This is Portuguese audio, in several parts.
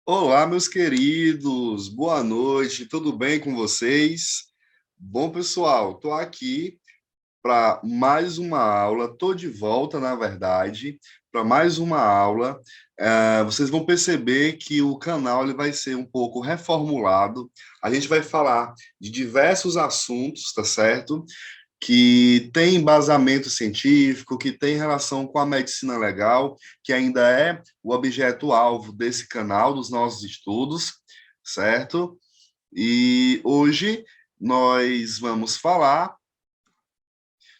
Olá, meus queridos, boa noite, tudo bem com vocês? Bom, pessoal, estou aqui para mais uma aula, estou de volta, na verdade, para mais uma aula. Vocês vão perceber que o canal ele vai ser um pouco reformulado, a gente vai falar de diversos assuntos, tá certo? Que tem embasamento científico, que tem relação com a medicina legal, que ainda é o objeto-alvo desse canal, dos nossos estudos, certo? E hoje nós vamos falar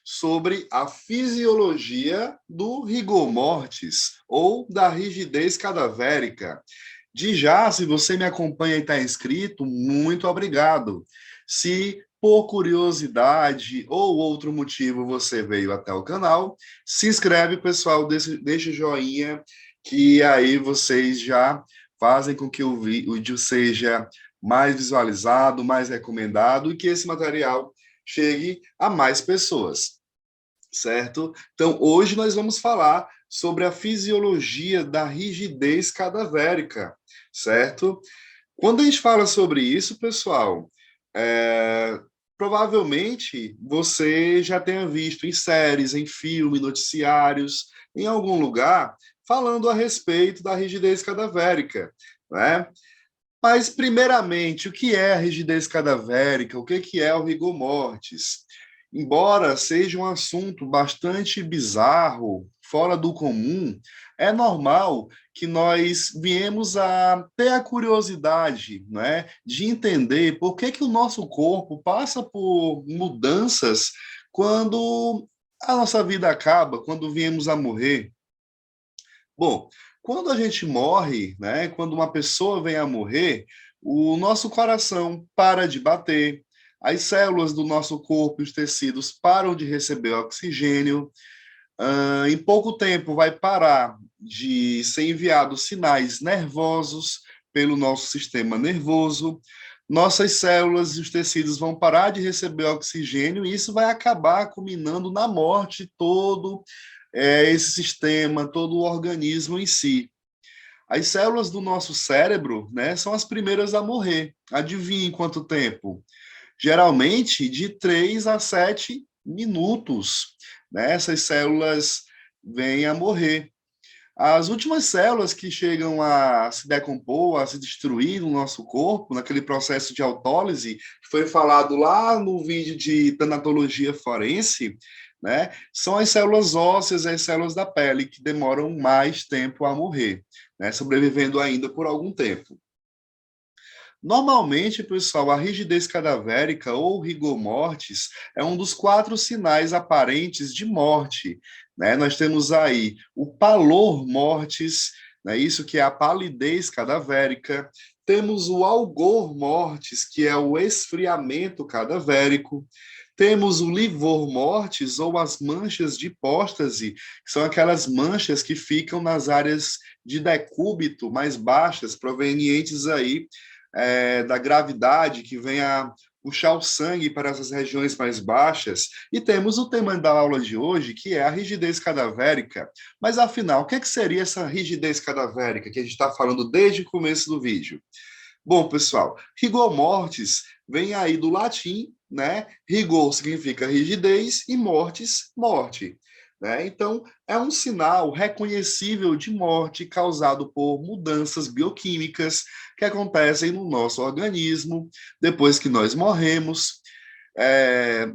sobre a fisiologia do rigor mortis, ou da rigidez cadavérica. De já, se você me acompanha e está inscrito, muito obrigado. Se por curiosidade ou outro motivo você veio até o canal, se inscreve, pessoal, deixa o joinha, que aí vocês já fazem com que o vídeo seja mais visualizado, mais recomendado e que esse material chegue a mais pessoas, certo? Então, hoje nós vamos falar sobre a fisiologia da rigidez cadavérica, certo? Quando a gente fala sobre isso, pessoal, é, provavelmente você já tenha visto em séries, em filmes, noticiários, em algum lugar, falando a respeito da rigidez cadavérica, né? Mas, primeiramente, o que é a rigidez cadavérica? O que é o rigor mortis? Embora seja um assunto bastante bizarro, fora do comum, é normal que nós viemos a ter a curiosidade, né, de entender por que o nosso corpo passa por mudanças quando a nossa vida acaba, quando viemos a morrer. Bom, quando a gente morre, né, quando uma pessoa vem a morrer, o nosso coração para de bater, as células do nosso corpo e os tecidos param de receber oxigênio, em pouco tempo vai parar de ser enviados sinais nervosos pelo nosso sistema nervoso, nossas células e os tecidos vão parar de receber oxigênio e isso vai acabar culminando na morte de todo esse sistema, todo o organismo em si. As células do nosso cérebro, né, são as primeiras a morrer. Adivinhe em quanto tempo? Geralmente de 3 a 7 minutos, né? Essas células vêm a morrer. As últimas células que chegam a se decompor, a se destruir no nosso corpo, naquele processo de autólise, que foi falado lá no vídeo de tanatologia forense, né, são as células ósseas, as células da pele, que demoram mais tempo a morrer, né, sobrevivendo ainda por algum tempo. Normalmente, pessoal, a rigidez cadavérica ou rigor mortis é um dos 4 sinais aparentes de morte, né? Nós temos aí o pallor mortis, né? Isso que é a palidez cadavérica. Temos o algor mortis, que é o esfriamento cadavérico. Temos o livor mortis, ou as manchas de hipóstase, que são aquelas manchas que ficam nas áreas de decúbito mais baixas, provenientes aí da gravidade que vem a puxar o sangue para essas regiões mais baixas. E temos o tema da aula de hoje, que é a rigidez cadavérica. Mas, afinal, o que seria essa rigidez cadavérica que a gente está falando desde o começo do vídeo? Bom, pessoal, rigor mortis vem aí do latim, né? Rigor significa rigidez e mortis, morte. Né? Então, é um sinal reconhecível de morte causado por mudanças bioquímicas que acontecem no nosso organismo depois que nós morremos,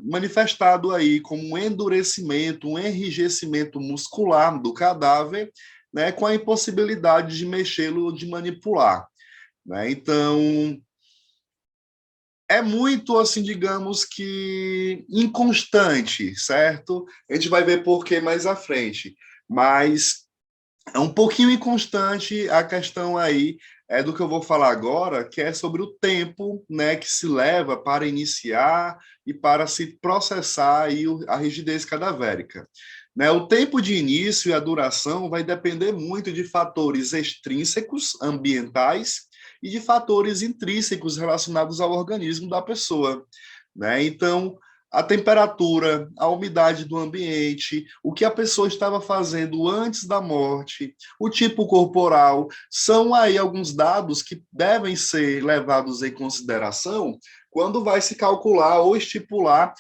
manifestado aí como um endurecimento, um enrijecimento muscular do cadáver, né, com a impossibilidade de mexê-lo ou de manipular. Né? Então, é muito, assim, digamos que inconstante, certo? A gente vai ver por que mais à frente, mas é um pouquinho inconstante a questão aí do que eu vou falar agora, que é sobre o tempo, né, que se leva para iniciar e para se processar aí a rigidez cadavérica. Né, o tempo de início e a duração vai depender muito de fatores extrínsecos, ambientais, e de fatores intrínsecos relacionados ao organismo da pessoa. Né? Então, a temperatura, a umidade do ambiente, o que a pessoa estava fazendo antes da morte, o tipo corporal, são aí alguns dados que devem ser levados em consideração quando vai se calcular ou estipular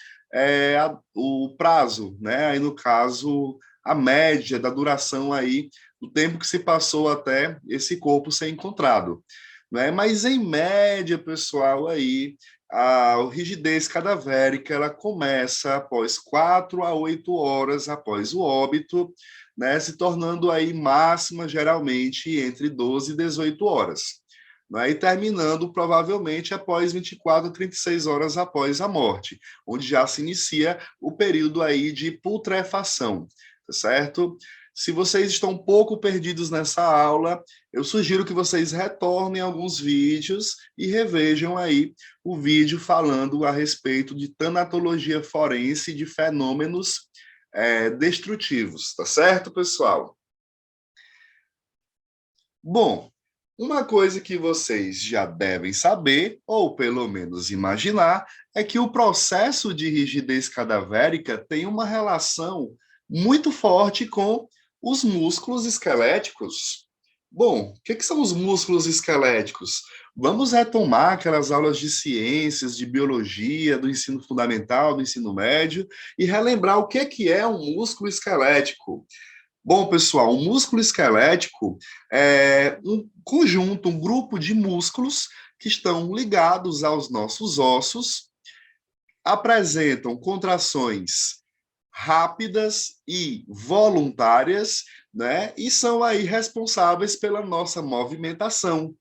o prazo, né? Aí no caso, a média da duração aí, do tempo que se passou até esse corpo ser encontrado. Né? Mas em média, pessoal, aí a rigidez cadavérica ela começa após 4 a 8 horas após o óbito, né, se tornando aí máxima geralmente entre 12 e 18 horas, né, e terminando provavelmente após 24 a 36 horas após a morte, onde já se inicia o período aí de putrefação, tá certo? Se vocês estão um pouco perdidos nessa aula, eu sugiro que vocês retornem alguns vídeos e revejam aí o vídeo falando a respeito de tanatologia forense de fenômenos destrutivos, tá certo, pessoal? Bom, uma coisa que vocês já devem saber, ou pelo menos imaginar, é que o processo de rigidez cadavérica tem uma relação muito forte com os músculos esqueléticos. Bom, o que são os músculos esqueléticos? Vamos retomar aquelas aulas de ciências, de biologia, do ensino fundamental, do ensino médio, e relembrar o que é um músculo esquelético. Bom, pessoal, o músculo esquelético é um conjunto, um grupo de músculos que estão ligados aos nossos ossos, apresentam contrações rápidas e voluntárias, né? E são aí responsáveis pela nossa movimentação,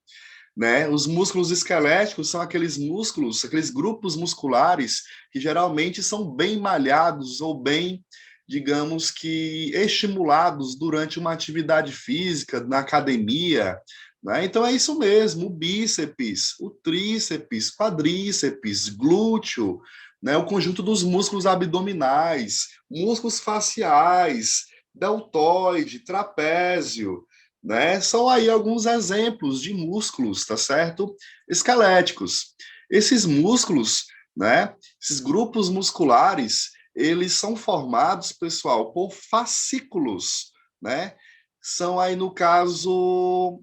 né? Os músculos esqueléticos são aqueles músculos, aqueles grupos musculares que geralmente são bem malhados ou bem, digamos que, estimulados durante uma atividade física, na academia, né? Então é isso mesmo, o bíceps, o tríceps, quadríceps, glúteo, né? O conjunto dos músculos abdominais, músculos faciais, deltoide, trapézio, né? São aí alguns exemplos de músculos, tá certo? Esqueléticos. Esses músculos, né? Esses grupos musculares, eles são formados, pessoal, por fascículos, né? São aí, no caso,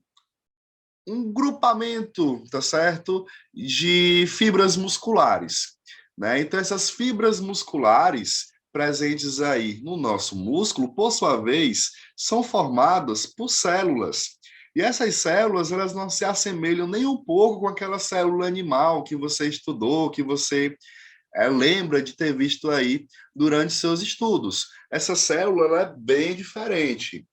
um grupamento, tá certo? De fibras musculares, né? Então, essas fibras musculares presentes aí no nosso músculo, por sua vez, são formadas por células. E essas células, elas não se assemelham nem um pouco com aquela célula animal que você estudou, que você lembra de ter visto aí durante seus estudos. Essa célula ela é bem diferente,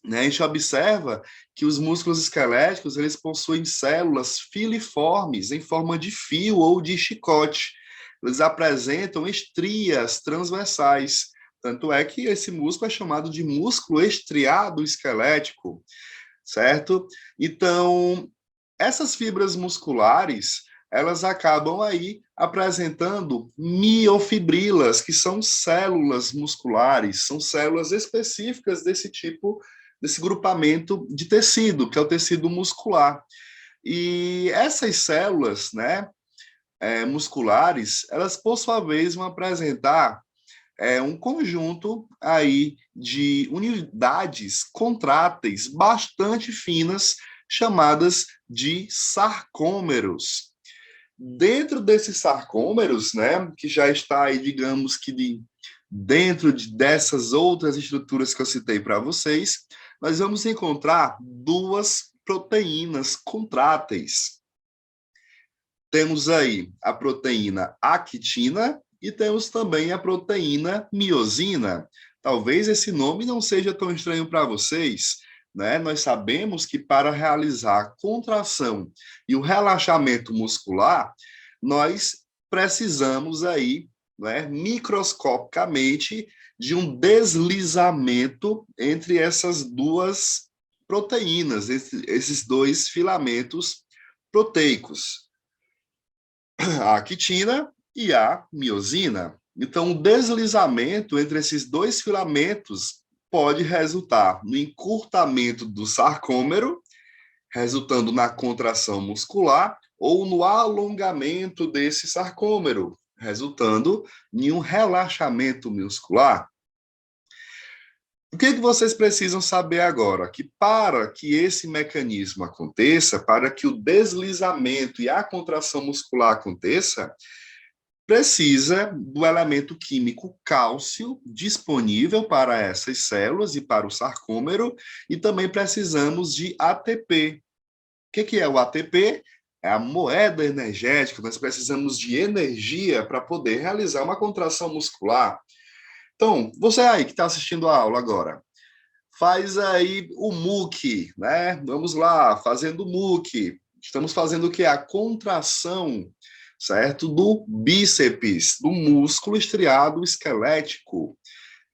né? A gente observa que os músculos esqueléticos eles possuem células filiformes em forma de fio ou de chicote. Eles apresentam estrias transversais. Tanto é que esse músculo é chamado de músculo estriado esquelético, certo? Então, essas fibras musculares, elas acabam aí apresentando miofibrilas, que são células musculares, são células específicas desse tipo, desse grupamento de tecido, que é o tecido muscular. E essas células, né, musculares, elas por sua vez vão apresentar um conjunto aí de unidades contráteis bastante finas, chamadas de sarcômeros. Dentro desses sarcômeros, né, que já está aí, digamos que dentro dessas outras estruturas que eu citei para vocês, nós vamos encontrar duas proteínas contráteis. Temos aí a proteína actina e temos também a proteína miosina. Talvez esse nome não seja tão estranho para vocês, né? Nós sabemos que para realizar a contração e o relaxamento muscular, nós precisamos aí, né, microscopicamente, de um deslizamento entre essas duas proteínas, esses dois filamentos proteicos, a actina e a miosina. Então, o deslizamento entre esses dois filamentos pode resultar no encurtamento do sarcômero, resultando na contração muscular, ou no alongamento desse sarcômero, resultando em um relaxamento muscular. O que vocês precisam saber agora? Que para que esse mecanismo aconteça, para que o deslizamento e a contração muscular aconteça, precisa do elemento químico cálcio disponível para essas células e para o sarcômero, e também precisamos de ATP. O que é o ATP? É a moeda energética. Nós precisamos de energia para poder realizar uma contração muscular. Então, você aí que está assistindo a aula agora, faz aí o MUC, né? Vamos lá, fazendo o MUC. Estamos fazendo o que? A contração, certo? Do bíceps, do músculo estriado esquelético,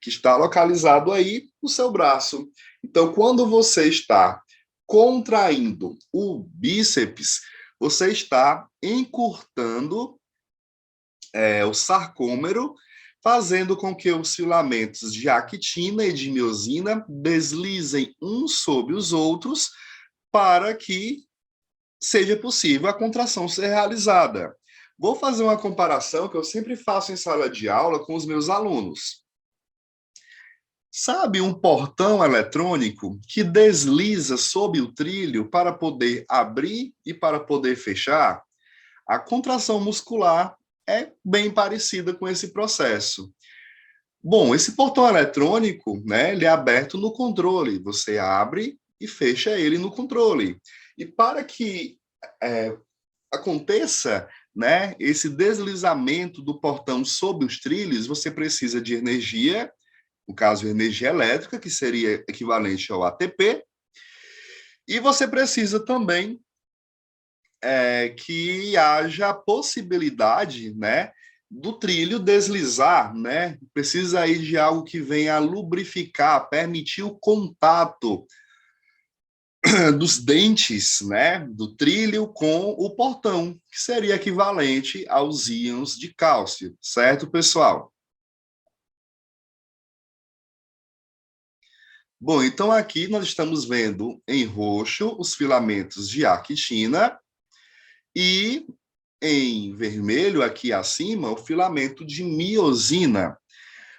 que está localizado aí no seu braço. Então, quando você está contraindo o bíceps, você está encurtando o sarcômero, fazendo com que os filamentos de actina e de miosina deslizem uns sobre os outros para que seja possível a contração ser realizada. Vou fazer uma comparação que eu sempre faço em sala de aula com os meus alunos. Sabe um portão eletrônico que desliza sob o trilho para poder abrir e para poder fechar? A contração muscular é bem parecida com esse processo. Bom, esse portão eletrônico, né, ele é aberto no controle. Você abre e fecha ele no controle. E para que aconteça, né, esse deslizamento do portão sob os trilhos, você precisa de energia, no caso, energia elétrica, que seria equivalente ao ATP, e você precisa também que haja a possibilidade, né, do trilho deslizar, né? Precisa aí de algo que venha a lubrificar, permitir o contato dos dentes, né, do trilho com o portão, que seria equivalente aos íons de cálcio, certo, pessoal? Bom, então aqui nós estamos vendo em roxo os filamentos de actina e em vermelho, aqui acima, o filamento de miosina.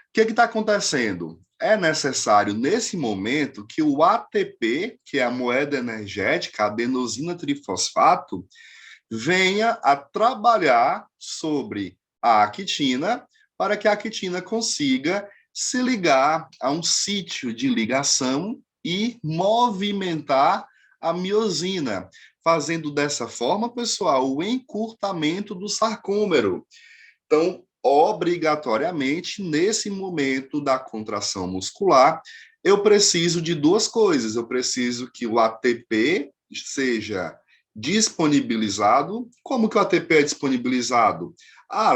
O que está acontecendo? É necessário, nesse momento, que o ATP, que é a moeda energética, a adenosina trifosfato, venha a trabalhar sobre a actina, para que a actina consiga se ligar a um sítio de ligação e movimentar a miosina, fazendo dessa forma, pessoal, o encurtamento do sarcômero. Então, obrigatoriamente, nesse momento da contração muscular, eu preciso de duas coisas. Eu preciso que o ATP seja disponibilizado. Como que o ATP é disponibilizado?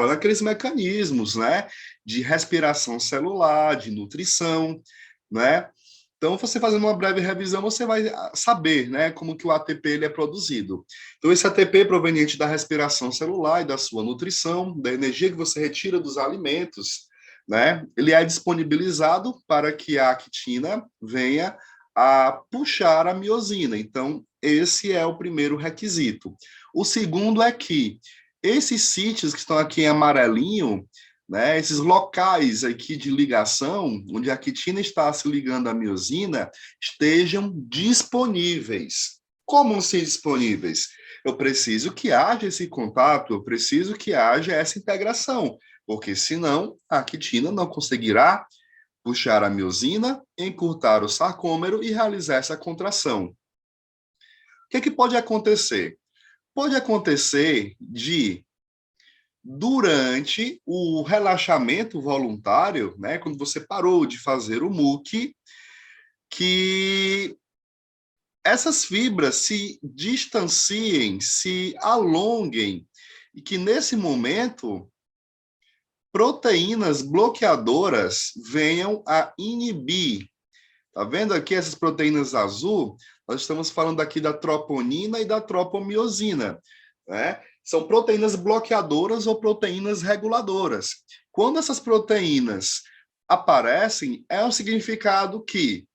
Naqueles mecanismos, né, de respiração celular, de nutrição, né? Então, você fazendo uma breve revisão, você vai saber, né, como que o ATP ele é produzido. Então, esse ATP é proveniente da respiração celular e da sua nutrição, da energia que você retira dos alimentos, né? Ele é disponibilizado para que a actina venha a puxar a miosina. Então, esse é o primeiro requisito. O segundo é que esses sítios que estão aqui em amarelinho, né, esses locais aqui de ligação, onde a actina está se ligando à miosina, estejam disponíveis. Como assim disponíveis? Eu preciso que haja esse contato, eu preciso que haja essa integração, porque senão a actina não conseguirá puxar a miosina, encurtar o sarcômero e realizar essa contração. O que pode acontecer? Pode acontecer de durante o relaxamento voluntário, né, quando você parou de fazer o MUC, que essas fibras se distanciem, se alonguem, e que nesse momento proteínas bloqueadoras venham a inibir. Tá vendo aqui essas proteínas azul? Nós estamos falando aqui da troponina e da tropomiosina, né? São proteínas bloqueadoras ou proteínas reguladoras. Quando essas proteínas aparecem, é um significado que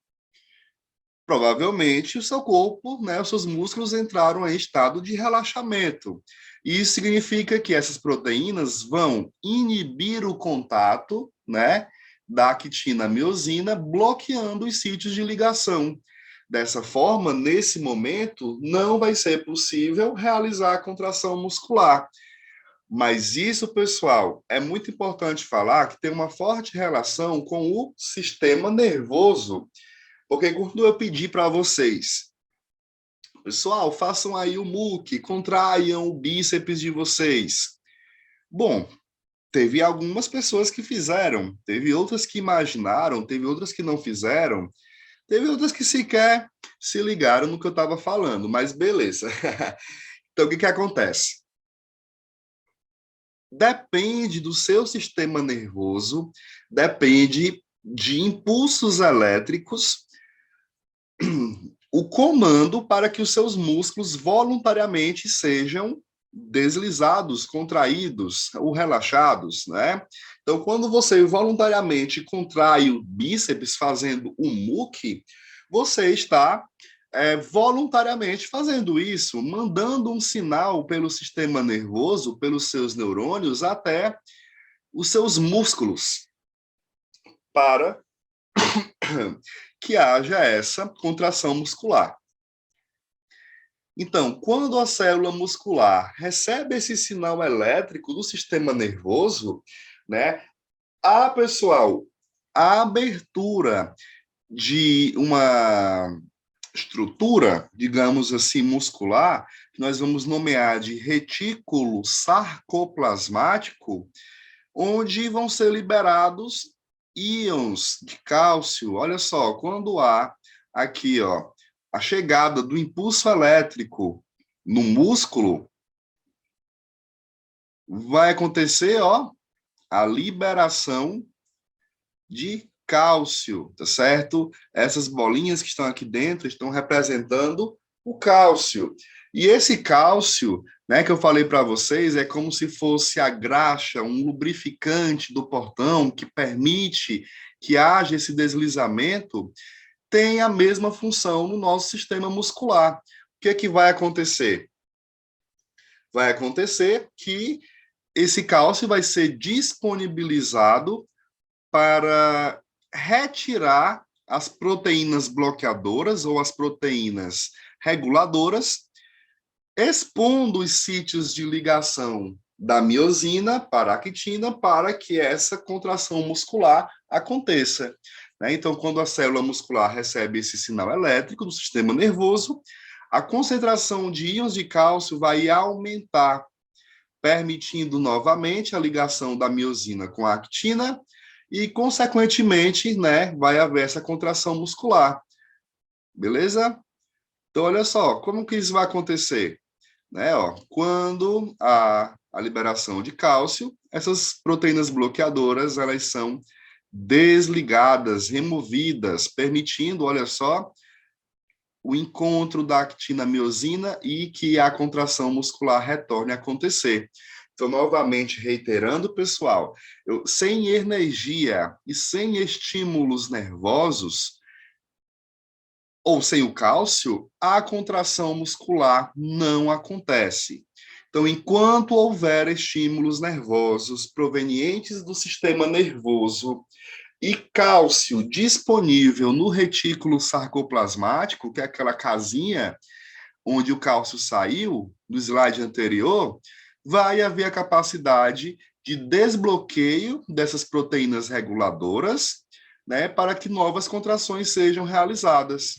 provavelmente o seu corpo, né, os seus músculos entraram em estado de relaxamento. Isso significa que essas proteínas vão inibir o contato, né, da actina-miosina, bloqueando os sítios de ligação. Dessa forma, nesse momento, não vai ser possível realizar a contração muscular. Mas isso, pessoal, é muito importante falar que tem uma forte relação com o sistema nervoso. Porque quando eu pedi para vocês, pessoal, façam aí o muque, contraiam o bíceps de vocês. Bom, teve algumas pessoas que fizeram, teve outras que imaginaram, teve outras que não fizeram, teve outras que sequer se ligaram no que eu estava falando, mas beleza. Então, o que acontece? Depende do seu sistema nervoso, depende de impulsos elétricos, o comando para que os seus músculos voluntariamente sejam deslizados, contraídos ou relaxados, né? Então, quando você voluntariamente contrai o bíceps fazendo um muque, você está voluntariamente fazendo isso, mandando um sinal pelo sistema nervoso, pelos seus neurônios, até os seus músculos, para que haja essa contração muscular. Então, quando a célula muscular recebe esse sinal elétrico do sistema nervoso, né, pessoal, a abertura de uma estrutura, digamos assim, muscular, que nós vamos nomear de retículo sarcoplasmático, onde vão ser liberados íons de cálcio. Olha só, quando há aqui, ó, a chegada do impulso elétrico no músculo, vai acontecer, ó, a liberação de cálcio, tá certo? Essas bolinhas que estão aqui dentro estão representando o cálcio. E esse cálcio, né, que eu falei para vocês, é como se fosse a graxa, um lubrificante do portão que permite que haja esse deslizamento, tem a mesma função no nosso sistema muscular. O que é que vai acontecer? Vai acontecer que esse cálcio vai ser disponibilizado para retirar as proteínas bloqueadoras ou as proteínas reguladoras, expondo os sítios de ligação da miosina para a actina para que essa contração muscular aconteça. Então, quando a célula muscular recebe esse sinal elétrico do sistema nervoso, a concentração de íons de cálcio vai aumentar, permitindo novamente a ligação da miosina com a actina e, consequentemente, né, vai haver essa contração muscular. Beleza? Então, olha só, como que isso vai acontecer? Né, ó, quando a liberação de cálcio, essas proteínas bloqueadoras, elas são desligadas, removidas, permitindo, olha só, o encontro da actina-miosina e que a contração muscular retorne a acontecer. Então, novamente, reiterando, pessoal, sem energia e sem estímulos nervosos, ou sem o cálcio, a contração muscular não acontece. Então, enquanto houver estímulos nervosos provenientes do sistema nervoso e cálcio disponível no retículo sarcoplasmático, que é aquela casinha onde o cálcio saiu, no slide anterior, vai haver a capacidade de desbloqueio dessas proteínas reguladoras, né, para que novas contrações sejam realizadas.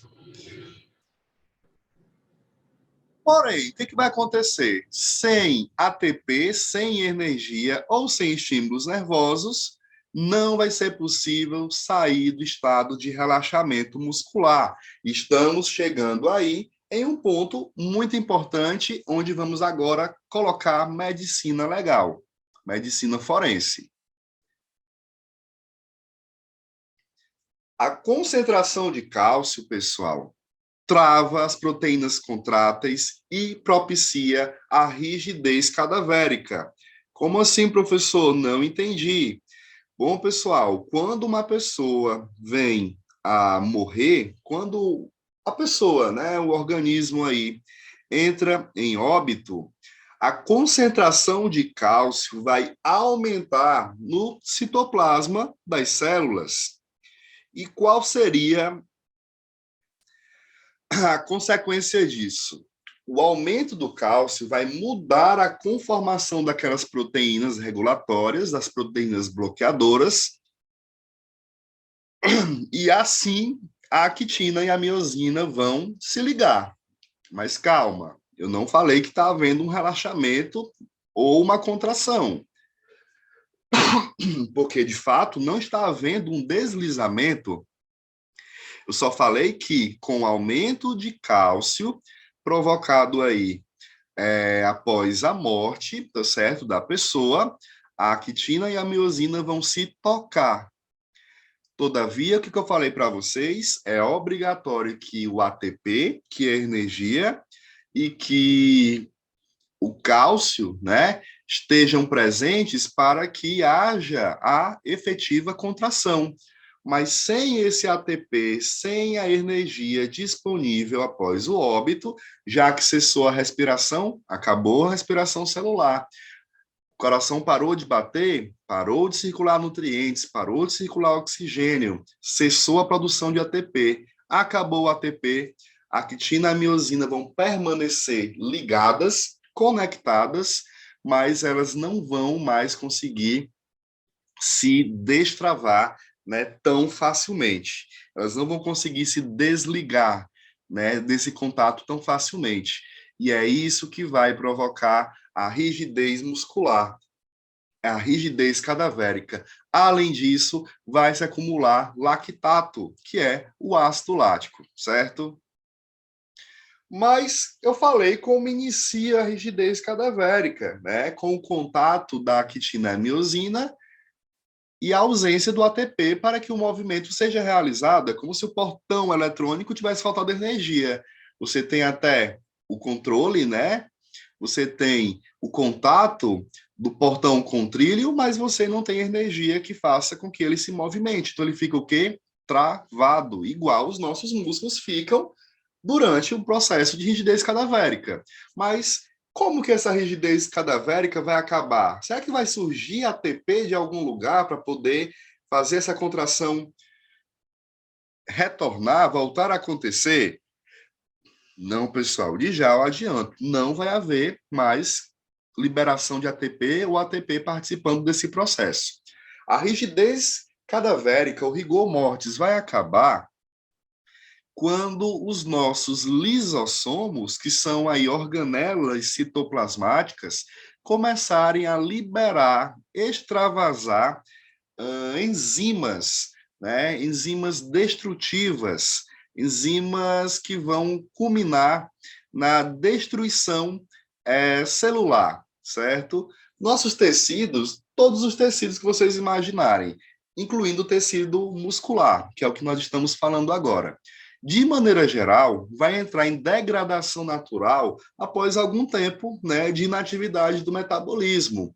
Porém, o que vai acontecer? Sem ATP, sem energia ou sem estímulos nervosos, não vai ser possível sair do estado de relaxamento muscular. Estamos chegando aí em um ponto muito importante, onde vamos agora colocar medicina legal, medicina forense. A concentração de cálcio, pessoal, trava as proteínas contráteis e propicia a rigidez cadavérica. Como assim, professor? Não entendi. Bom, pessoal, quando uma pessoa vem a morrer, quando a pessoa, né, o organismo aí, entra em óbito, a concentração de cálcio vai aumentar no citoplasma das células. E qual seria a consequência disso? O aumento do cálcio vai mudar a conformação daquelas proteínas regulatórias, das proteínas bloqueadoras, e assim a actina e a miosina vão se ligar. Mas calma, eu não falei que está havendo um relaxamento ou uma contração, porque de fato não está havendo um deslizamento. Eu só falei que com o aumento de cálcio provocado aí após a morte, tá certo, da pessoa, a actina e a miosina vão se tocar. Todavia, o que eu falei para vocês é obrigatório que o ATP, que é energia, e que o cálcio, né, estejam presentes para que haja a efetiva contração. Mas sem esse ATP, sem a energia disponível após o óbito, já que cessou a respiração, acabou a respiração celular. O coração parou de bater, parou de circular nutrientes, parou de circular oxigênio, cessou a produção de ATP, acabou o ATP, a actina e a miosina vão permanecer ligadas, conectadas, mas elas não vão mais conseguir se destravar, né, tão facilmente. Elas não vão conseguir se desligar, né, desse contato tão facilmente. E é isso que vai provocar a rigidez muscular, a rigidez cadavérica. Além disso, vai se acumular lactato, que é o ácido lático, certo? Mas eu falei como inicia a rigidez cadavérica, né? Com o contato da actina e miosina e a ausência do ATP para que o movimento seja realizado. É como se o portão eletrônico tivesse faltado energia. Você tem até o controle, né? Você tem o contato do portão com o trilho, mas você não tem energia que faça com que ele se movimente. Então ele fica o quê? Travado, igual os nossos músculos ficam durante o processo de rigidez cadavérica. Mas como que essa rigidez cadavérica vai acabar? Será que vai surgir ATP de algum lugar para poder fazer essa contração retornar, voltar a acontecer? Não, pessoal, de já eu adianto, não vai haver mais liberação de ATP ou ATP participando desse processo. A rigidez cadavérica, o rigor mortis, vai acabar quando os nossos lisossomos, que são aí organelas citoplasmáticas, começarem a liberar, extravasar enzimas, né? Enzimas destrutivas, enzimas que vão culminar na destruição celular, certo? Nossos tecidos, todos os tecidos que vocês imaginarem, incluindo o tecido muscular, que é o que nós estamos falando agora. De maneira geral, vai entrar em degradação natural após algum tempo, né, de inatividade do metabolismo.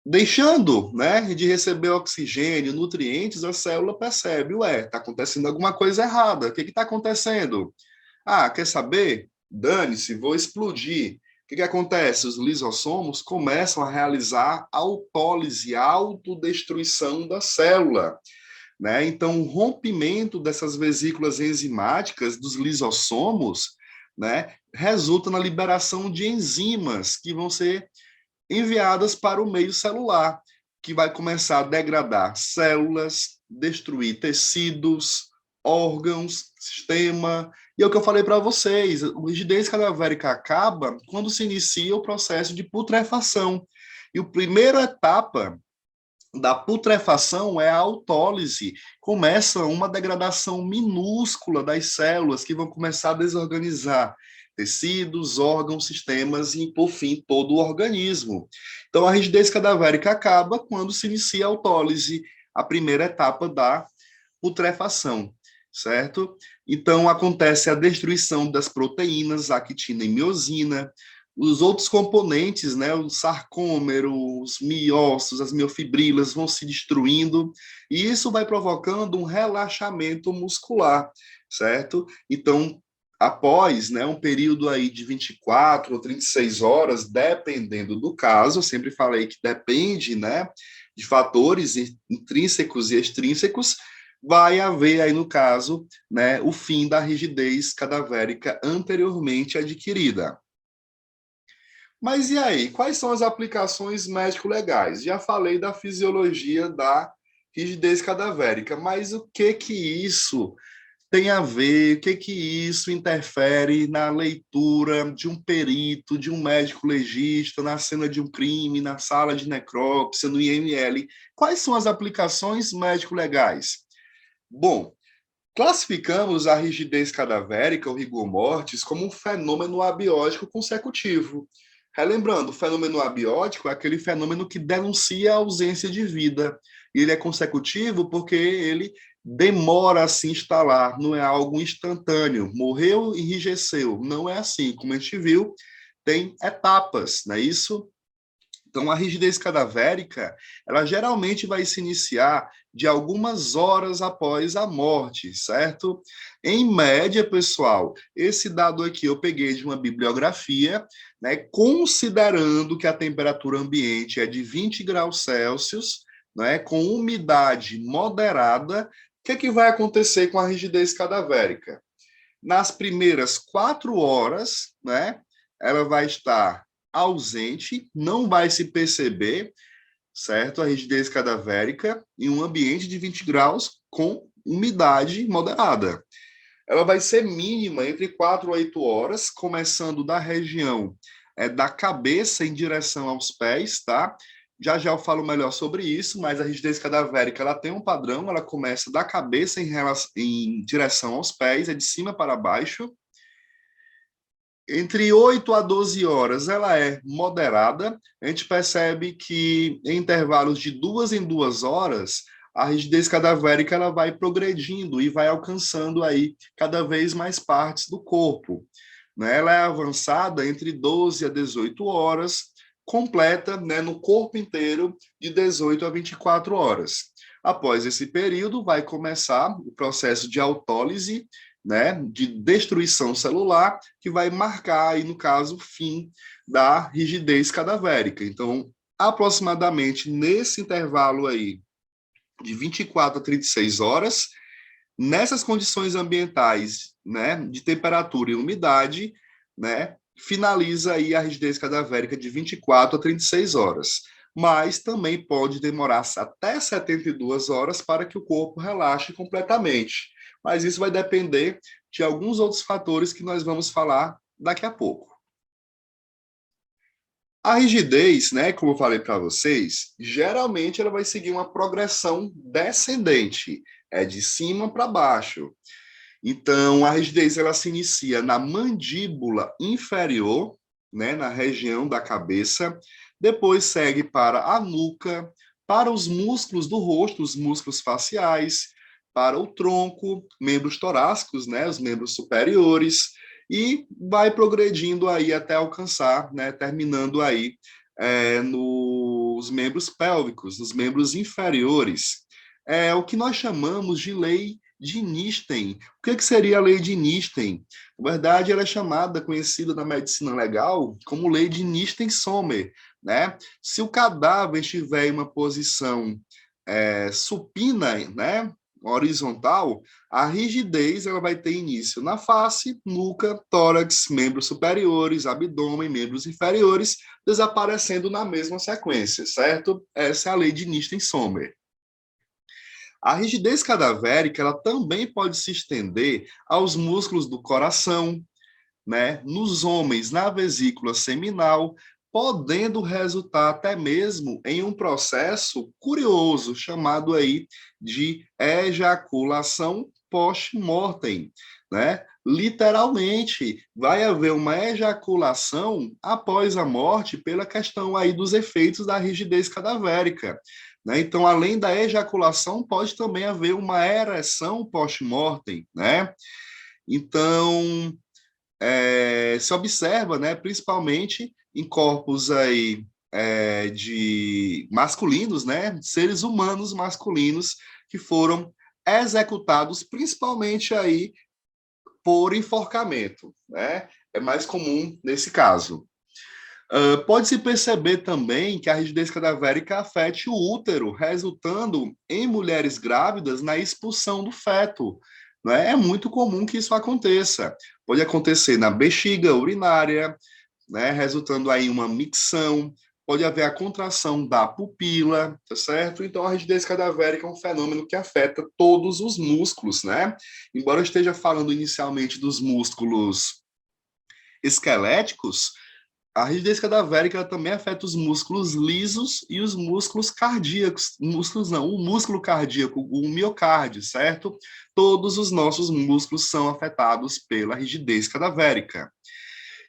Deixando, né, de receber oxigênio, nutrientes, a célula percebe, ué, está acontecendo alguma coisa errada, o que está acontecendo? Ah, quer saber? Dane-se, vou explodir. O que acontece? Os lisossomos começam a realizar autólise, autodestruição da célula, né? Então, o rompimento dessas vesículas enzimáticas dos lisossomos, né, resulta na liberação de enzimas que vão ser enviadas para o meio celular, que vai começar a degradar células, destruir tecidos, órgãos, sistema. E é o que eu falei para vocês, a rigidez cadavérica acaba quando se inicia o processo de putrefação. E a primeira etapa da putrefação é a autólise. Começa uma degradação minúscula das células que vão começar a desorganizar tecidos, órgãos, sistemas e, por fim, todo o organismo. Então, a rigidez cadavérica acaba quando se inicia a autólise, a primeira etapa da putrefação, certo? Então, acontece a destruição das proteínas, actina e miosina, os outros componentes, né, o sarcômero, os miócitos, as miofibrilas vão se destruindo, e isso vai provocando um relaxamento muscular. certo? Então, após, né, um período aí de 24 ou 36 horas, dependendo do caso, eu sempre falei que depende, né, de fatores intrínsecos e extrínsecos, vai haver aí, no caso, né, o fim da rigidez cadavérica anteriormente adquirida. Mas e aí, quais são as aplicações médico-legais? Já falei da fisiologia da rigidez cadavérica, mas o que que isso tem a ver, o que que isso interfere na leitura de um perito, de um médico legista, na cena de um crime, na sala de necrópsia, no IML? Quais são as aplicações médico-legais? Bom, classificamos a rigidez cadavérica, o rigor mortis, como um fenômeno abiótico consecutivo. Relembrando, o fenômeno abiótico é aquele fenômeno que denuncia a ausência de vida. E ele é consecutivo porque ele demora a se instalar, não é algo instantâneo. Morreu, enrijeceu. Não é assim. Como a gente viu, tem etapas, não é isso? Então, a rigidez cadavérica, ela geralmente vai se iniciar de algumas horas após a morte, certo? Em média, pessoal, esse dado aqui eu peguei de uma bibliografia, né, considerando que a temperatura ambiente é de 20 graus Celsius, né, com umidade moderada, o que é que vai acontecer com a rigidez cadavérica? Nas primeiras 4 horas, né, ela vai estar ausente, não vai se perceber, certo? A rigidez cadavérica em um ambiente de 20 graus com umidade moderada. Ela vai ser mínima entre 4 a 8 horas, começando da região da cabeça em direção aos pés, tá? Já já eu falo melhor sobre isso, mas a rigidez cadavérica ela tem um padrão, ela começa da cabeça em direção aos pés, é de cima para baixo. Entre 8 a 12 horas ela é moderada. A gente percebe que em intervalos de 2 em 2 horas, a rigidez cadavérica ela vai progredindo e vai alcançando aí cada vez mais partes do corpo. Né? Ela é avançada entre 12 a 18 horas, completa, né, no corpo inteiro de 18 a 24 horas. Após esse período, vai começar o processo de autólise, né, de destruição celular, que vai marcar, aí, no caso, o fim da rigidez cadavérica. Então, aproximadamente nesse intervalo aí de 24 a 36 horas, nessas condições ambientais, né, de temperatura e umidade, né, finaliza aí a rigidez cadavérica de 24 a 36 horas. Mas também pode demorar até 72 horas para que o corpo relaxe completamente. Mas isso vai depender de alguns outros fatores que nós vamos falar daqui a pouco. A rigidez, né, como eu falei para vocês, geralmente ela vai seguir uma progressão descendente, é de cima para baixo. Então, a rigidez ela se inicia na mandíbula inferior, né, na região da cabeça, depois segue para a nuca, para os músculos do rosto, os músculos faciais, para o tronco, membros torácicos, né, os membros superiores, e vai progredindo aí até alcançar, né, terminando aí nos membros pélvicos, nos membros inferiores. É o que nós chamamos de lei de Nisten. O que seria a lei de Nisten? Na verdade, ela é chamada, conhecida na medicina legal, como lei de Nisten-Sommer. Né? Se o cadáver estiver em uma posição supina, né, horizontal, a rigidez ela vai ter início na face, nuca, tórax, membros superiores, abdômen, membros inferiores, desaparecendo na mesma sequência, certo? Essa é a lei de Nisten-Sommer. A rigidez cadavérica ela também pode se estender aos músculos do coração, né, nos homens, na vesícula seminal, podendo resultar até mesmo em um processo curioso chamado aí de ejaculação post-mortem, né? Literalmente, vai haver uma ejaculação após a morte pela questão aí dos efeitos da rigidez cadavérica. Né? Então, além da ejaculação, pode também haver uma ereção post-mortem, né? Então, se observa, né, principalmente em corpos aí de masculinos, né, seres humanos masculinos que foram executados principalmente aí por enforcamento, né? É mais comum nesse caso. Pode-se perceber também que a rigidez cadavérica afete o útero, resultando em mulheres grávidas na expulsão do feto. Né? É muito comum que isso aconteça. Pode acontecer na bexiga urinária, né? Resultando aí em uma micção, pode haver a contração da pupila, tá certo? Então, a rigidez cadavérica é um fenômeno que afeta todos os músculos, né? Embora eu esteja falando inicialmente dos músculos esqueléticos, a rigidez cadavérica também afeta os músculos lisos e os músculos cardíacos. Músculos não, o músculo cardíaco, o miocárdio, certo? Todos os nossos músculos são afetados pela rigidez cadavérica.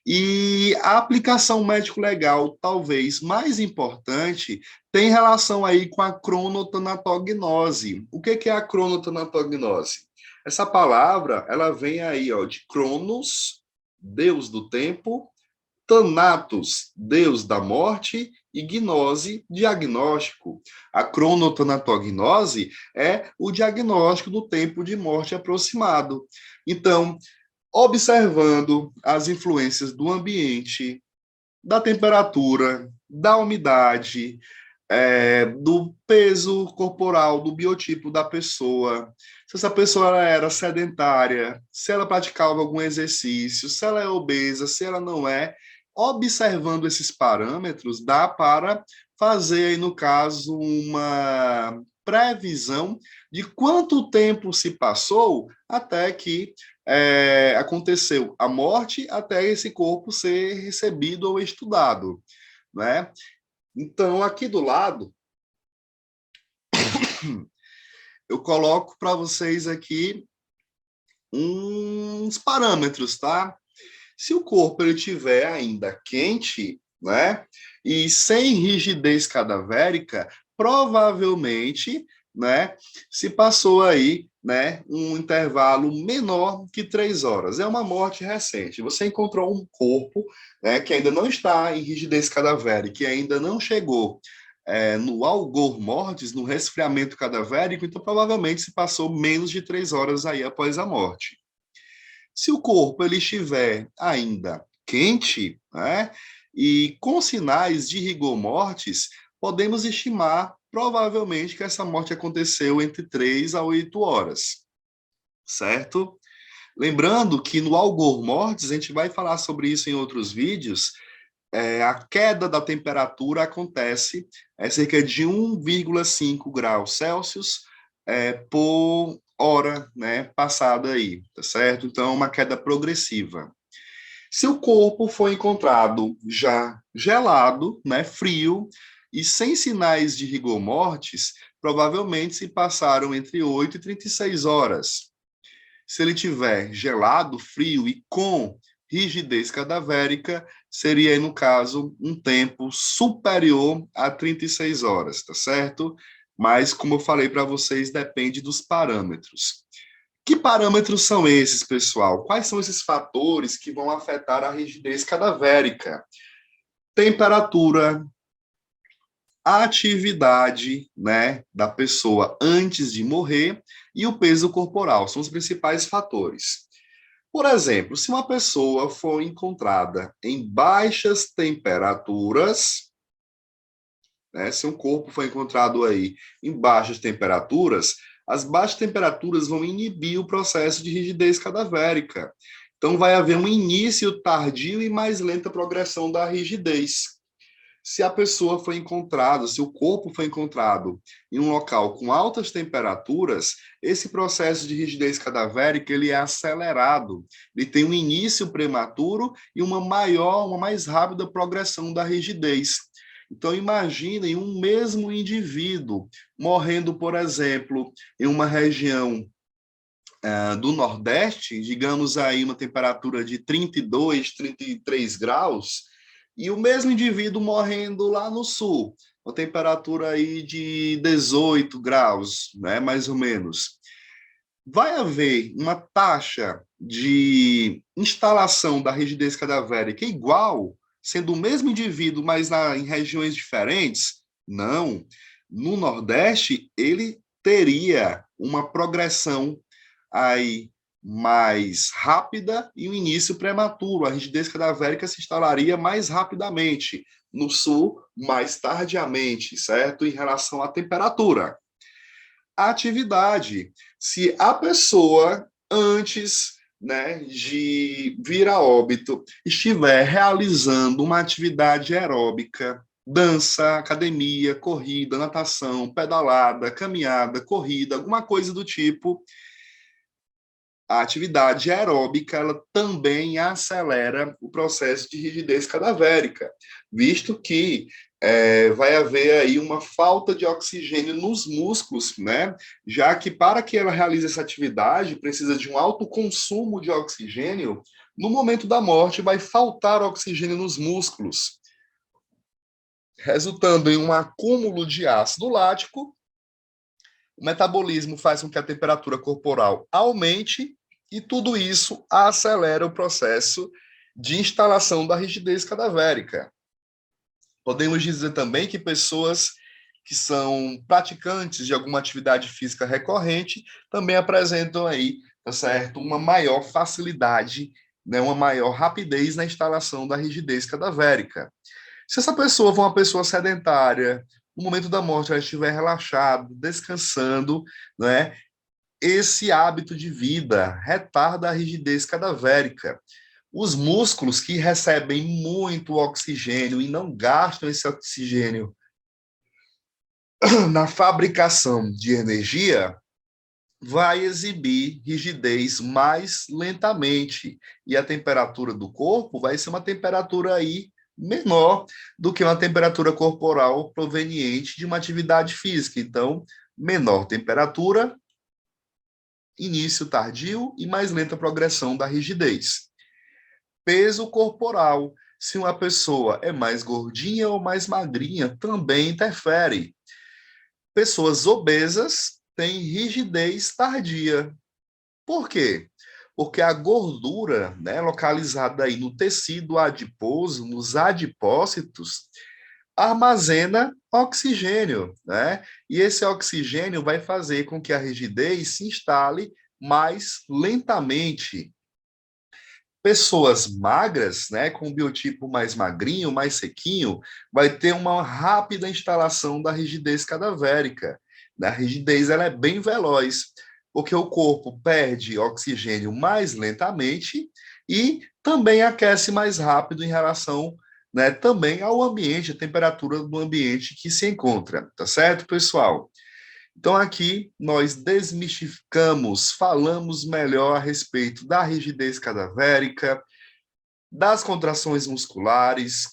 E a aplicação médico-legal, talvez mais importante, tem relação aí com a cronotanatognose. O que é a cronotanatognose? Essa palavra, ela vem aí, ó, de Cronos, Deus do tempo, Thanatos, Deus da morte, e gnose, diagnóstico. A cronotanatognose é o diagnóstico do tempo de morte aproximado. Então, observando as influências do ambiente, da temperatura, da umidade, do peso corporal, do biotipo da pessoa, se essa pessoa ela era sedentária, se ela praticava algum exercício, se ela é obesa, se ela não é, observando esses parâmetros, dá para fazer aí, no caso, uma previsão de quanto tempo se passou até que aconteceu a morte, até esse corpo ser recebido ou estudado, né? Então, aqui do lado, eu coloco para vocês aqui uns parâmetros, tá? Se o corpo ele tiver ainda quente, né, e sem rigidez cadavérica, provavelmente, né, se passou aí, né, um intervalo menor que 3 horas. É uma morte recente. Você encontrou um corpo, né, que ainda não está em rigidez cadavérica, que ainda não chegou no algor mortis, no resfriamento cadavérico, então provavelmente se passou menos de 3 horas aí após a morte. Se o corpo ele estiver ainda quente, né, e com sinais de rigor mortis, podemos estimar provavelmente que essa morte aconteceu entre 3 a 8 horas, certo? Lembrando que no algor mortis, a gente vai falar sobre isso em outros vídeos, a queda da temperatura acontece cerca de 1,5 graus Celsius por hora, né, passada aí, tá certo? Então, é uma queda progressiva. Se o corpo for encontrado já gelado, né, frio, e sem sinais de rigor mortis, provavelmente se passaram entre 8 e 36 horas. Se ele tiver gelado, frio e com rigidez cadavérica, seria, no caso, um tempo superior a 36 horas, tá certo? Mas, como eu falei para vocês, depende dos parâmetros. Que parâmetros são esses, pessoal? Quais são esses fatores que vão afetar a rigidez cadavérica? Temperatura, a atividade, né, da pessoa antes de morrer e o peso corporal são os principais fatores. Por exemplo, se uma pessoa for encontrada em baixas temperaturas, né, se um corpo for encontrado aí em baixas temperaturas, as baixas temperaturas vão inibir o processo de rigidez cadavérica. Então, vai haver um início tardio e mais lenta progressão da rigidez. Se a pessoa foi encontrada, se o corpo foi encontrado em um local com altas temperaturas, esse processo de rigidez cadavérica ele é acelerado. Ele tem um início prematuro e uma mais rápida progressão da rigidez. Então, imaginem um mesmo indivíduo morrendo, por exemplo, em uma região do Nordeste, digamos aí uma temperatura de 32, 33 graus, e o mesmo indivíduo morrendo lá no sul, uma temperatura aí de 18 graus, né, mais ou menos. Vai haver uma taxa de instalação da rigidez cadavérica igual, sendo o mesmo indivíduo, mas em regiões diferentes? Não. No Nordeste, ele teria uma progressão aí mais rápida e o início prematuro. A rigidez cadavérica se instalaria mais rapidamente. No sul, mais tardiamente, certo? Em relação à temperatura. A atividade. Se a pessoa, antes, né, de vir a óbito, estiver realizando uma atividade aeróbica, dança, academia, corrida, natação, pedalada, caminhada, corrida, alguma coisa do tipo, a atividade aeróbica ela também acelera o processo de rigidez cadavérica, visto que vai haver aí uma falta de oxigênio nos músculos, né? Já que para que ela realize essa atividade precisa de um alto consumo de oxigênio, no momento da morte vai faltar oxigênio nos músculos, resultando em um acúmulo de ácido lático. O metabolismo faz com que a temperatura corporal aumente e tudo isso acelera o processo de instalação da rigidez cadavérica. Podemos dizer também que pessoas que são praticantes de alguma atividade física recorrente também apresentam aí, tá certo, uma maior facilidade, né, uma maior rapidez na instalação da rigidez cadavérica. Se essa pessoa for uma pessoa sedentária, no momento da morte ela estiver relaxada, descansando, né, esse hábito de vida retarda a rigidez cadavérica. Os músculos que recebem muito oxigênio e não gastam esse oxigênio na fabricação de energia, vai exibir rigidez mais lentamente. E a temperatura do corpo vai ser uma temperatura aí menor do que uma temperatura corporal proveniente de uma atividade física. Então, menor temperatura, início tardio e mais lenta progressão da rigidez. Peso corporal. Se uma pessoa é mais gordinha ou mais magrinha, também interfere. Pessoas obesas têm rigidez tardia. Por quê? Porque a gordura, né, localizada aí no tecido adiposo, nos adipócitos, armazena oxigênio, né? E esse oxigênio vai fazer com que a rigidez se instale mais lentamente. Pessoas magras, né, com um biotipo mais magrinho, mais sequinho, vai ter uma rápida instalação da rigidez cadavérica. A rigidez ela é bem veloz, porque o corpo perde oxigênio mais lentamente e também aquece mais rápido em relação, né, também ao ambiente, a temperatura do ambiente que se encontra, tá certo, pessoal? Então, aqui nós desmistificamos, falamos melhor a respeito da rigidez cadavérica, das contrações musculares,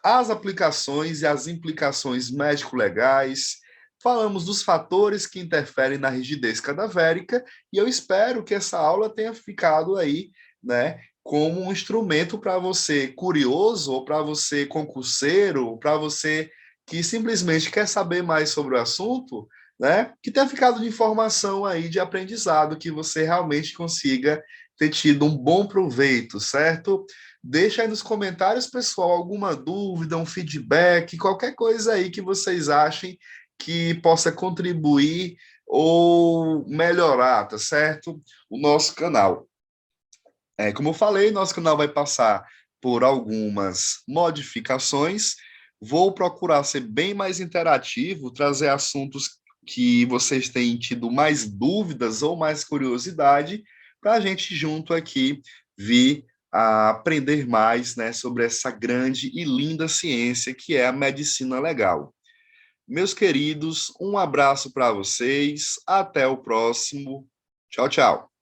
as aplicações e as implicações médico-legais, falamos dos fatores que interferem na rigidez cadavérica, e eu espero que essa aula tenha ficado aí, né, como um instrumento para você curioso, ou para você concurseiro, ou para você que simplesmente quer saber mais sobre o assunto, né, que tenha ficado de informação aí, de aprendizado, que você realmente consiga ter tido um bom proveito, certo? Deixa aí nos comentários, pessoal, alguma dúvida, um feedback, qualquer coisa aí que vocês achem que possa contribuir ou melhorar, tá certo? O nosso canal. Como eu falei, nosso canal vai passar por algumas modificações. Vou procurar ser bem mais interativo, trazer assuntos que vocês têm tido mais dúvidas ou mais curiosidade, para a gente junto aqui vir a aprender mais, né, sobre essa grande e linda ciência que é a medicina legal. Meus queridos, um abraço para vocês, até o próximo. Tchau, tchau.